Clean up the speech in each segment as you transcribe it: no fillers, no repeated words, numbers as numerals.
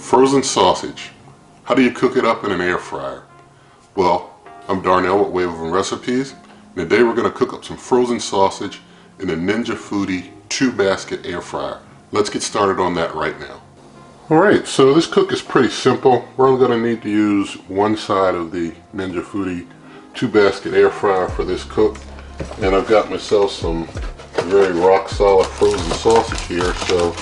Frozen sausage. How do you cook it up in an air fryer? Well, I'm Darnell with Wave of Recipes, and today we're going to cook up some frozen sausage in a Ninja Foodi 2-basket air fryer. Let's get started on that right now. Alright, so this cook is pretty simple. We're only going to need to use one side of the Ninja Foodi 2-basket air fryer for this cook. And I've got myself some very rock solid frozen sausage here, so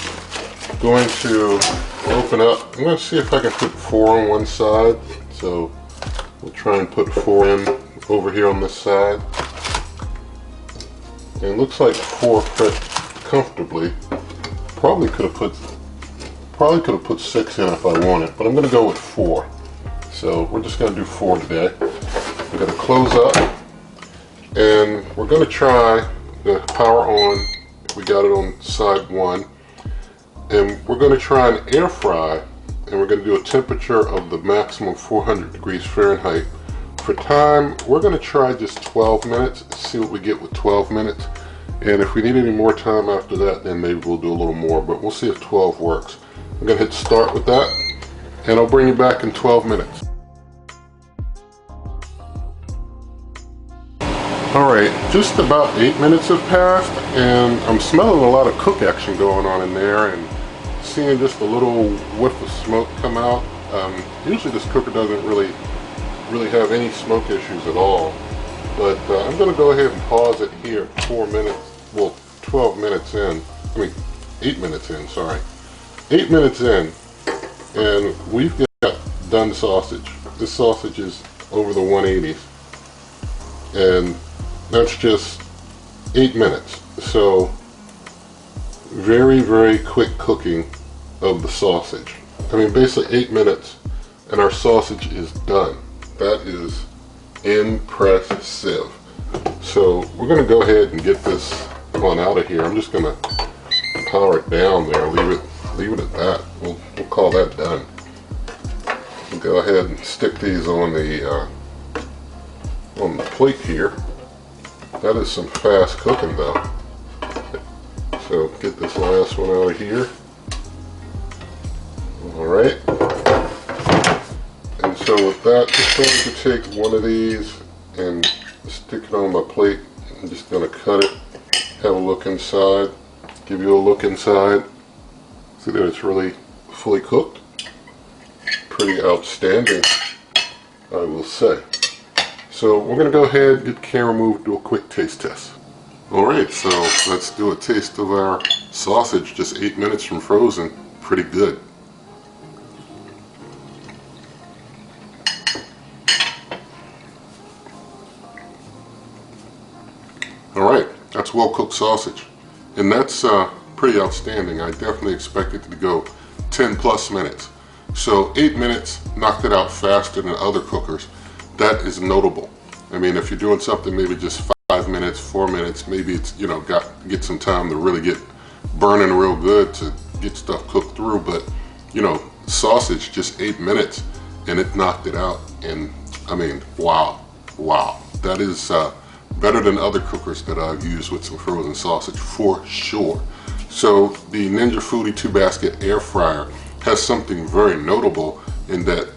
I'm going to open up. I'm going to see if I can put 4 on one side. So we'll try and put 4 in over here on this side. And it looks like 4 fit comfortably. Probably could have put 6 in if I wanted, but I'm going to go with 4. So we're just going to do 4 today. We're going to close up, and we're going to try the power on. We got it on side 1, and we're going to try and air fry, and we're going to do a temperature of the maximum 400 degrees Fahrenheit. For time, we're going to try just 12 minutes, see what we get with 12 minutes. And if we need any more time after that, then maybe we'll do a little more, but we'll see if 12 works. I'm going to hit start with that, and I'll bring you back in 12 minutes. Alright, just about 8 minutes have passed, and I'm smelling a lot of cook action going on in there, and seeing just a little whiff of smoke come out. Usually this cooker doesn't really have any smoke issues at all, but I'm going to go ahead and pause it here at 4 minutes, well 12 minutes in, 8 minutes in, sorry. 8 minutes in, and we've got done sausage. This sausage is over the 180s, and that's just 8 minutes. So very, very quick cooking of the sausage. Basically 8 minutes and our sausage is done. That is impressive. So we're going to go ahead and get this one out of here. I'm just going to power it down there, leave it at that. We'll call that done. We'll go ahead and stick these on the plate here. That is some fast cooking though. So get this last one out of here. Alright. And so with that, just going to take one of these and stick it on my plate. I'm just going to cut it, have a look inside, give you a look inside. See that it's really fully cooked. Pretty outstanding, I will say. So we're going to go ahead and get the camera moved, do a quick taste test. Alright, so let's do a taste of our sausage, just 8 minutes from frozen. Pretty good. Alright, that's well cooked sausage. And that's pretty outstanding. I definitely expected it to go 10 plus minutes. So 8 minutes knocked it out faster than other cookers. That is notable. If you're doing something maybe just 5 minutes, 4 minutes, maybe it's, get some time to really get burning real good to get stuff cooked through. But, sausage, just 8 minutes, and it knocked it out. And, wow. That is better than other cookers that I've used with some frozen sausage, for sure. So the Ninja Foodi 2-basket air fryer has something very notable in that,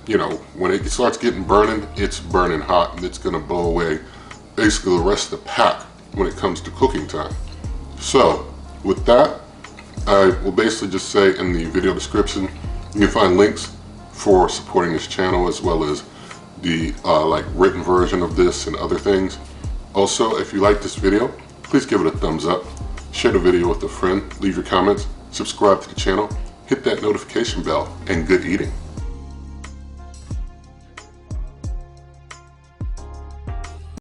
when it starts getting burning, it's burning hot, and it's going to blow away basically the rest of the pack when it comes to cooking time. So with that, I will basically just say in the video description you can find links for supporting this channel, as well as the written version of this and other things. Also, if you like this video, please give it a thumbs up, share the video with a friend, leave your comments, subscribe to the channel, hit that notification bell, and good eating.